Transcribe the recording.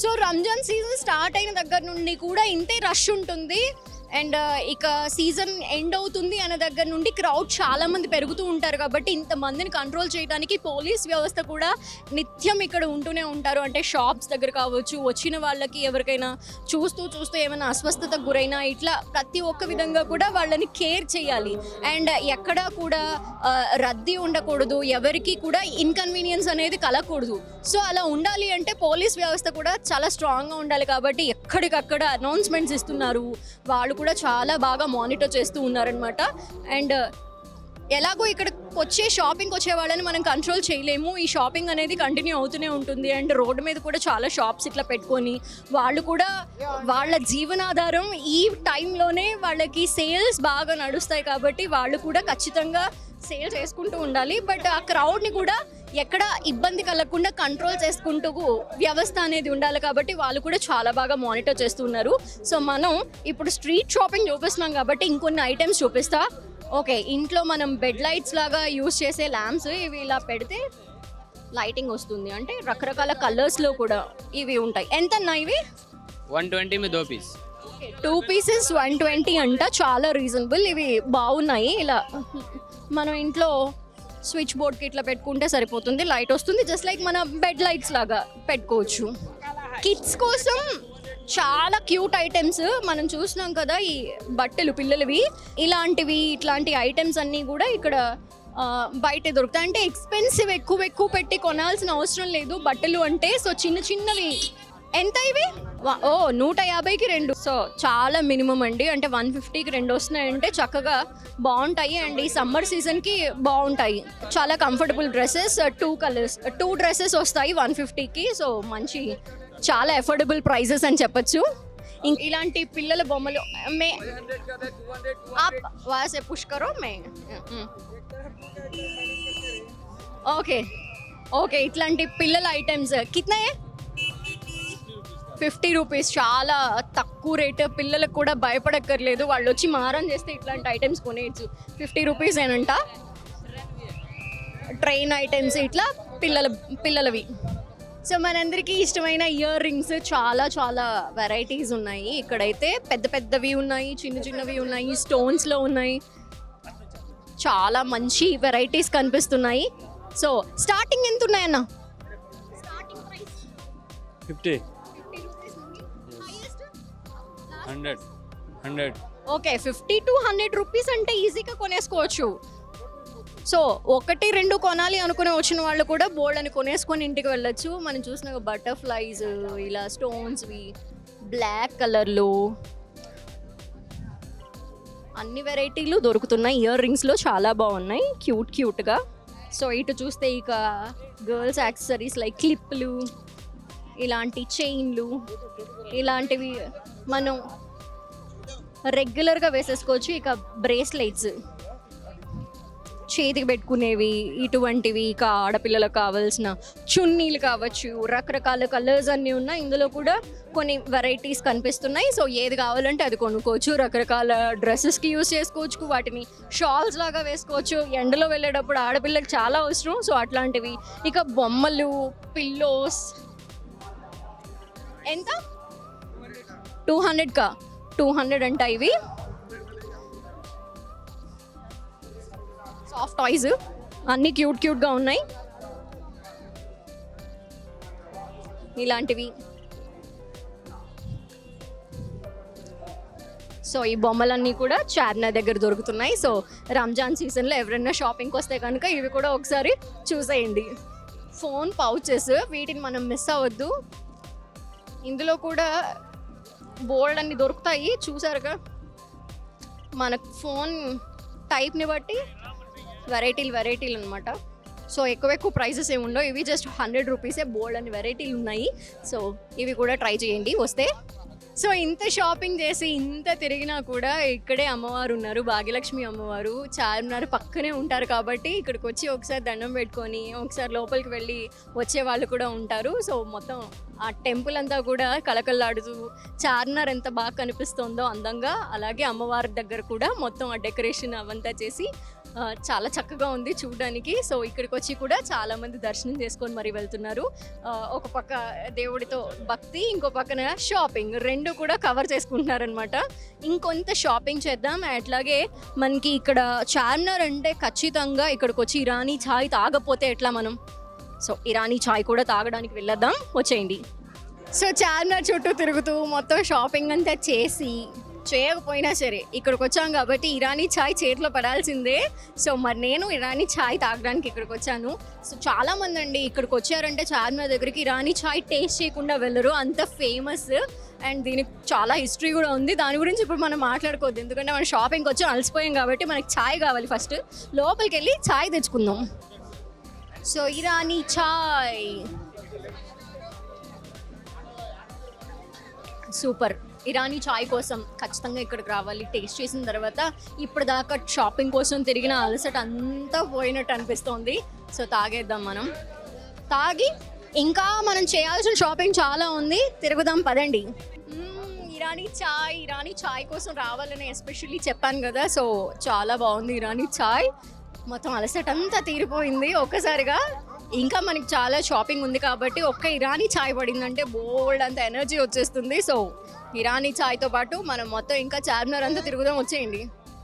So Ramzan season start అయిన దగ్గర నుండి కూడా ఇంతే రష్ ఉంటుంది. అండ్ ఇక సీజన్ ఎండ్ అవుతుంది అనే దగ్గర నుండి క్రౌడ్ చాలా మంది పెరుగుతూ ఉంటారు. కాబట్టి ఇంతమందిని కంట్రోల్ చేయడానికి పోలీస్ వ్యవస్థ కూడా నిత్యం ఇక్కడ ఉంటూనే ఉంటారు. అంటే షాప్స్ దగ్గర కావచ్చు, వచ్చిన వాళ్ళకి ఎవరికైనా చూస్తూ ఏమైనా అస్వస్థతకు గురైనా ఇట్లా ప్రతి ఒక్క విధంగా కూడా వాళ్ళని కేర్ చేయాలి. అండ్ ఎక్కడా కూడా రద్దీ ఉండకూడదు, ఎవరికి కూడా ఇన్కన్వీనియన్స్ అనేది కలగకూడదు. సో అలా ఉండాలి అంటే పోలీస్ వ్యవస్థ కూడా చాలా స్ట్రాంగ్గా ఉండాలి. కాబట్టి ఎక్కడికక్కడ అనౌన్స్మెంట్స్ ఇస్తున్నారు, వాళ్ళు కూడా చాలా బాగా మానిటర్ చేస్తూ ఉన్నారనమాట. అండ్ ఎలాగో ఇక్కడికి షాపింగ్కి వచ్చే వాళ్ళని మనం కంట్రోల్ చేయలేము. ఈ షాపింగ్ అనేది కంటిన్యూ అవుతూనే ఉంటుంది. అండ్ రోడ్డు మీద కూడా చాలా షాప్స్ ఇట్లా పెట్టుకొని వాళ్ళు కూడా వాళ్ళ జీవనాధారం ఈ టైంలోనే వాళ్ళకి సేల్స్ బాగా నడుస్తాయి. కాబట్టి వాళ్ళు కూడా ఖచ్చితంగా సేల్ చేసుకుంటూ ఉండాలి. బట్ ఆ క్రౌడ్ని కూడా ఎక్కడ ఇబ్బంది కలగకుండా కంట్రోల్ చేసుకుంటూ వ్యవస్థ అనేది ఉండాలి. కాబట్టి వాళ్ళు కూడా చాలా బాగా మానిటర్ చేస్తున్నారు. సో మనం ఇప్పుడు స్ట్రీట్ షాపింగ్ చూపిస్తున్నాం కాబట్టి ఇంకొన్ని ఐటమ్స్ చూపిస్తా. ఓకే, ఇంట్లో మనం బెడ్ లైట్స్ లాగా యూస్ చేసే ల్యాంప్స్ ఇవి ఇలా పెడితే లైటింగ్ వస్తుంది. అంటే రకరకాల కలర్స్లో కూడా ఇవి ఉంటాయి. ఎంత అన్నా ఇవి? 120 में 2 पीस. 2 pieces 120 అంట, చాలా రీజనబుల్. ఇవి బాగున్నాయి. ఇలా మనం ఇంట్లో స్విచ్ బోర్డ్కి ఇట్లా పెట్టుకుంటే సరిపోతుంది, లైట్ వస్తుంది. జస్ట్ లైక్ మన బెడ్ లైట్స్ లాగా పెట్టుకోవచ్చు. కిడ్స్ కోసం చాలా క్యూట్ ఐటమ్స్ మనం చూసినాం కదా, ఈ బట్టలు పిల్లలవి. ఇట్లాంటి ఐటమ్స్ అన్నీ కూడా ఇక్కడ బయట దొరుకుతాయి. అంటే ఎక్స్పెన్సివ్ ఎక్కువ పెట్టి కొనాల్సిన అవసరం లేదు బట్టలు అంటే. సో చిన్నవి ఎంత ఇవి? 150కి 2. సో చాలా మినిమం అండి. అంటే 150కి 2 వస్తున్నాయంటే చక్కగా బాగుంటాయి. అండ్ ఈ సమ్మర్ సీజన్కి బాగుంటాయి. చాలా కంఫర్టబుల్ డ్రెస్సెస్, 2 డ్రెస్సెస్ వస్తాయి 150కి. సో మంచి చాలా అఫోర్డబుల్ ప్రైజెస్ అని చెప్పచ్చు. ఇలాంటి పిల్లల బొమ్మలు మే వాసే పుష్కరో మే ఓకే ఇట్లాంటి పిల్లల ఐటమ్స్ కిత్నా? 50 రూపీస్. చాలా తక్కువ రేట్. పిల్లలకు కూడా భయపడక్కర్లేదు, వాళ్ళు వచ్చి మారం చేస్తే ఇట్లాంటి ఐటమ్స్ కొనేయచ్చు. 50 రూపీస్ ఏనంట. ట్రైన్ ఐటమ్స్ ఇట్లా పిల్లలవి. సో మనందరికీ ఇష్టమైన ఇయర్ రింగ్స్ చాలా వెరైటీస్ ఉన్నాయి. ఇక్కడైతే పెద్దవి ఉన్నాయి, చిన్నవి ఉన్నాయి, స్టోన్స్లో ఉన్నాయి. చాలా మంచి వెరైటీస్ కనిపిస్తున్నాయి. సో స్టార్టింగ్ ఎంత ఉన్నాయన్న? 50, 100. ఓకే, 50 to 100 రూపీస్ అంటే ఈజీగా కొనేసుకోవచ్చు. సో 1-2 కొనాలి అనుకుని వచ్చిన వాళ్ళు కూడా బోల్డ్ అని కొనేసుకొని ఇంటికి వెళ్ళొచ్చు. మనం చూసిన బటర్ఫ్లైస్, ఇలా స్టోన్స్వి, బ్లాక్ కలర్లో అన్ని వెరైటీలు దొరుకుతున్నాయి. ఇయర్ రింగ్స్లో చాలా బాగున్నాయి, క్యూట్గా. సో ఇటు చూస్తే ఇక గర్ల్స్ యాక్సెసరీస్ లైక్ క్లిప్లు, ఇలాంటి చైన్లు, ఇలాంటివి మనం రెగ్యులర్గా వేసేసుకోవచ్చు. ఇక బ్రేస్లెట్స్, చేతికి పెట్టుకునేవి, ఇటువంటివి. ఇక ఆడపిల్లలకు కావాల్సిన చున్నీలు కావచ్చు, రకరకాల కలర్స్ అన్నీ ఉన్నాయి. ఇందులో కూడా కొన్ని వెరైటీస్ కనిపిస్తున్నాయి. సో ఏది కావాలంటే అది కొనుక్కోవచ్చు. రకరకాల డ్రెస్సెస్కి యూస్ చేసుకోవచ్చు, వాటిని షాల్స్ లాగా వేసుకోవచ్చు. ఎండలో వెళ్ళేటప్పుడు ఆడపిల్లకి చాలా అవసరం. సో అట్లాంటివి. ఇక బొమ్మలు, పిల్లోస్. ఎంత? 200కా? 200 అంట ఇవి. సాఫ్ట్ టాయ్స్ అన్నీ క్యూట్గా ఉన్నాయి. ఇలాంటివి. సో ఈ బొమ్మలన్నీ కూడా చార్మినార్ దగ్గర దొరుకుతున్నాయి. సో రంజాన్ సీజన్లో ఎవరైనా షాపింగ్కి వస్తే కనుక ఇవి కూడా ఒకసారి చూసేయండి. ఫోన్ పౌచెస్, వీటిని మనం మిస్ అవ్వద్దు. ఇందులో కూడా బోల్డ్ అన్ని దొరుకుతాయి. చూసారుగా, మనకు ఫోన్ టైప్ని బట్టి వెరైటీలు అనమాట. సో ఎక్కువ ప్రైజెస్ ఏమి ఉండవు. ఇవి జస్ట్ 100 రూపీసే. బోల్డ్ అని వెరైటీలు ఉన్నాయి. సో ఇవి కూడా ట్రై చేయండి వస్తే. సో ఇంత షాపింగ్ చేసి ఇంత తిరిగినా కూడా ఇక్కడే అమ్మవారు ఉన్నారు, భాగ్యలక్ష్మి అమ్మవారు. చార్మినార్ పక్కనే ఉంటారు కాబట్టి ఇక్కడికి వచ్చి ఒకసారి దండం పెట్టుకొని ఒకసారి లోపలికి వెళ్ళి వచ్చే వాళ్ళు కూడా ఉంటారు. సో మొత్తం ఆ టెంపుల్ అంతా కూడా కళకళలాడుతూ చార్మినార్ ఎంత బాగా కనిపిస్తుందో అందంగా, అలాగే అమ్మవారి దగ్గర కూడా మొత్తం ఆ డెకరేషన్ అవంతా చేసి చాలా చక్కగా ఉంది చూడడానికి. సో ఇక్కడికి వచ్చి కూడా చాలామంది దర్శనం చేసుకొని మరి వెళ్తున్నారు. ఒక పక్క దేవుడితో భక్తి, ఇంకో పక్కన షాపింగ్, రెండు కూడా కవర్ చేసుకుంటున్నారనమాట. ఇంకొంత షాపింగ్ చేద్దాం. అట్లాగే మనకి ఇక్కడ చార్మినార్ అంటే ఖచ్చితంగా ఇక్కడికి వచ్చి ఇరానీ ఛాయ్ తాగపోతే ఎట్లా మనం? సో ఇరానీ ఛాయ్ కూడా తాగడానికి వెళ్ళొద్దాం, వచ్చేయండి. సో చార్మినార్ చుట్టూ తిరుగుతూ మొత్తం షాపింగ్ అంతా చేసి చేయకపోయినా సరే ఇక్కడికి వచ్చాం కాబట్టి ఇరానీ ఛాయ్ చేతిలో పడాల్సిందే. సో మరి నేను ఇరానీ ఛాయ్ తాగడానికి ఇక్కడికి వచ్చాను. సో చాలామంది అండి ఇక్కడికి వచ్చారంటే చార్మినార్ దగ్గరికి ఇరానీ ఛాయ్ టేస్ట్ చేయకుండా వెళ్ళరు, అంత ఫేమస్. అండ్ దీనికి చాలా హిస్టరీ కూడా ఉంది. దాని గురించి ఇప్పుడు మనం మాట్లాడుకోవద్దు, ఎందుకంటే మనం షాపింగ్కి వచ్చి అలసిపోయాం కాబట్టి మనకి ఛాయ్ కావాలి. ఫస్ట్ లోపలికి వెళ్ళి ఛాయ్ తెచ్చుకుందాం. సో ఇరానీ ఛాయ్ సూపర్. ఇరానీ ఛాయ్ కోసం ఖచ్చితంగా ఇక్కడికి రావాలి. టేస్ట్ చేసిన తర్వాత ఇప్పటిదాకా షాపింగ్ కోసం తిరిగిన అలసట అంతా పోయినట్టు అనిపిస్తోంది. సో తాగేద్దాం మనం. తాగి ఇంకా మనం చేయాల్సిన షాపింగ్ చాలా ఉంది, తిరుగుదాం పదండి. ఇరానీ ఛాయ్ కోసం రావాలని ఎస్పెషల్లీ చెప్పాను కదా. సో చాలా బాగుంది ఇరానీ ఛాయ్. మొత్తం అలసట అంతా తీరిపోయింది ఒక్కసారిగా. ఇంకా మనకి చాలా షాపింగ్ ఉంది కాబట్టి ఒక్క ఇరానీ ఛాయ్ పడిందంటే బోల్డ్ అంత ఎనర్జీ వచ్చేస్తుంది. సో ఇరానీ ఛాయ్తో పాటు మనం మొత్తం ఇంకా చార్మినార్ అంతా తిరుగుదాం, వచ్చేయండి.